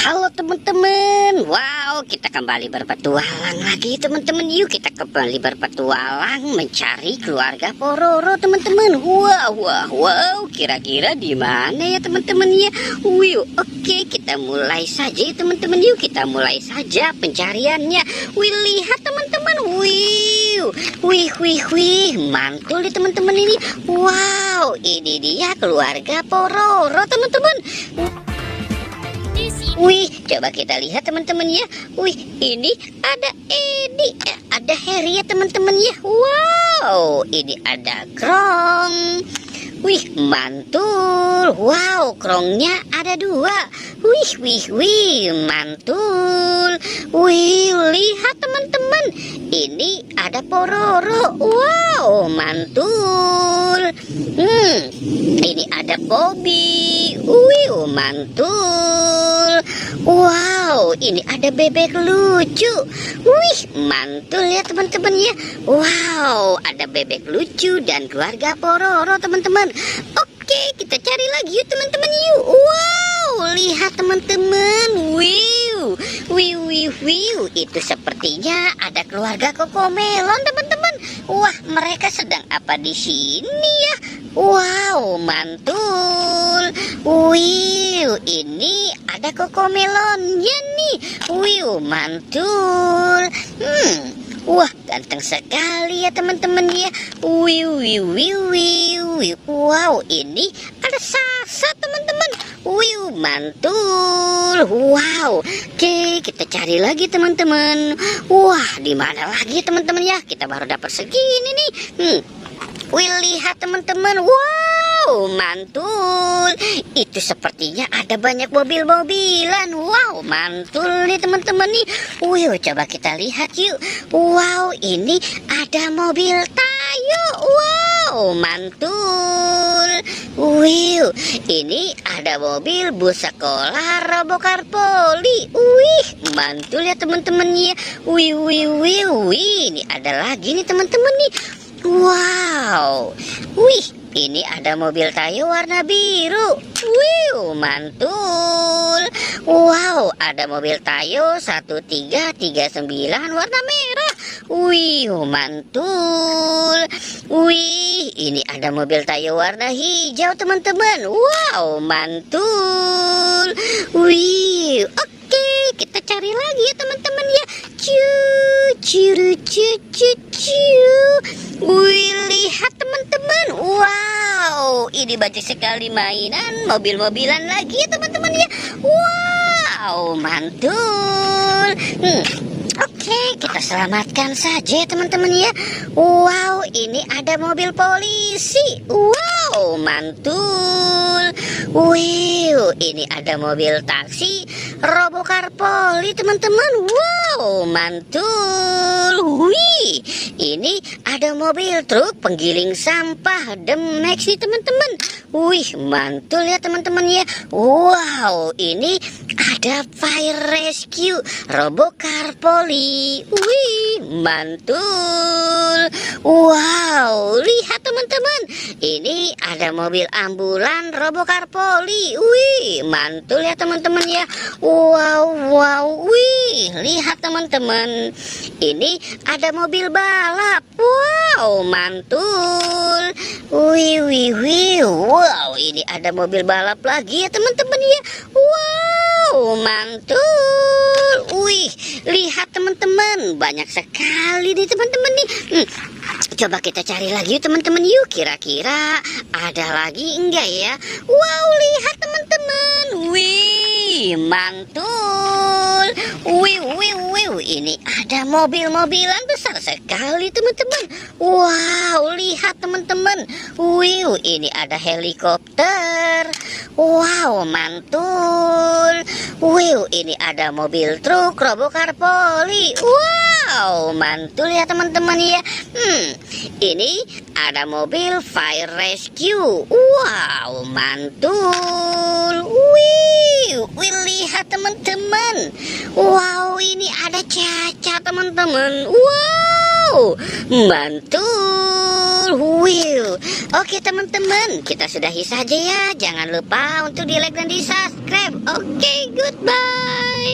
Halo teman-teman, wow kita kembali berpetualang lagi teman-teman. Yuk kita kembali berpetualang mencari keluarga Pororo teman-teman. Wow, kira-kira di mana ya teman-teman ya? Oke, kita mulai saja ya teman-teman. Yuk kita mulai saja pencariannya. Lihat teman-teman. Mantul nih teman-teman ini. Wow, ini dia keluarga Pororo teman-teman. Coba kita lihat teman-teman ya. Ini ada Edi, ada Harry ya teman-teman ya. Wow, ini ada Krong. Mantul. Wow, Krongnya ada 2. Mantul. Lihat teman-teman. Ini ada Pororo. Wow, mantul. Ini ada Bobby. Mantul. Wow, ini ada bebek lucu. Mantul ya teman-teman ya. Wow, ada bebek lucu dan keluarga Pororo teman-teman. Oke, kita cari lagi yuk teman-teman yuk. Wow, lihat teman-teman. Itu sepertinya ada keluarga Cocomelon teman-teman. Wah, mereka sedang apa di sini ya? Wow, mantul. Ini ada Cocomelonnya nih. Mantul. Wah, ganteng sekali ya teman-teman ya. Wow, ini ada Sasa teman-teman. Mantul. Wow. Oke, kita cari lagi teman-teman. Wah, di mana lagi teman-teman ya? Kita baru dapat segini nih. Lihat teman-teman. Wow, mantul. Itu sepertinya ada banyak mobil-mobilan. Wow, mantul nih teman-teman nih. Coba kita lihat yuk. Wow, ini ada mobil Tayo. Wow, mantul. Ini ada mobil bus sekolah Robokar Poli. Mantul ya teman-teman ya. Ini ada lagi nih teman-teman nih. Wow. Ini ada mobil Tayo warna biru. Mantul. Wow, ada mobil Tayo 1339 warna merah. Mantul. Ini ada mobil Tayo warna hijau teman-teman. Wow, mantul. Oke, kita cari lagi ya teman-teman ya. Lihat teman-teman. Wow, ini banyak sekali mainan mobil-mobilan lagi ya teman-teman ya. Wow, mantul. Oke, kita selamatkan saja teman-teman ya. Wow, ini ada mobil polisi. Wow, mantul. Ini ada mobil taksi Robokar Poli teman-teman. Wow, mantul. Ini ada mobil truk penggiling sampah Demex nih teman-teman. Mantul ya teman-teman ya. Wow, ini ada fire rescue Robokar Poli. Mantul. Wow, lihat teman-teman. Ini ada mobil ambulan Robokar Poli. Mantul ya teman-teman ya. Wow. Lihat teman-teman. Ini ada mobil balap. Wow, mantul. Wow, ini ada mobil balap lagi ya teman-teman ya. Wow, mantul. Lihat teman-teman, banyak sekali nih teman-teman nih. Coba kita cari lagi yuk teman-teman yuk. Kira-kira ada lagi enggak ya? Wow, lihat teman-teman. Mantul. Ini ada mobil-mobilan besar sekali teman-teman. Wow, lihat teman-teman. Ini ada helikopter. Wow, mantul. Ini ada mobil truk Robokar Poli. Wow, mantul ya teman-teman ya. Ini ada mobil fire rescue. Wow, mantul. Lihat teman-teman. Wow, ini ada Caca teman-teman. Wow, mantul. Oke teman-teman, kita sudahi saja ya. Jangan lupa untuk di like dan di subscribe. Oke, goodbye.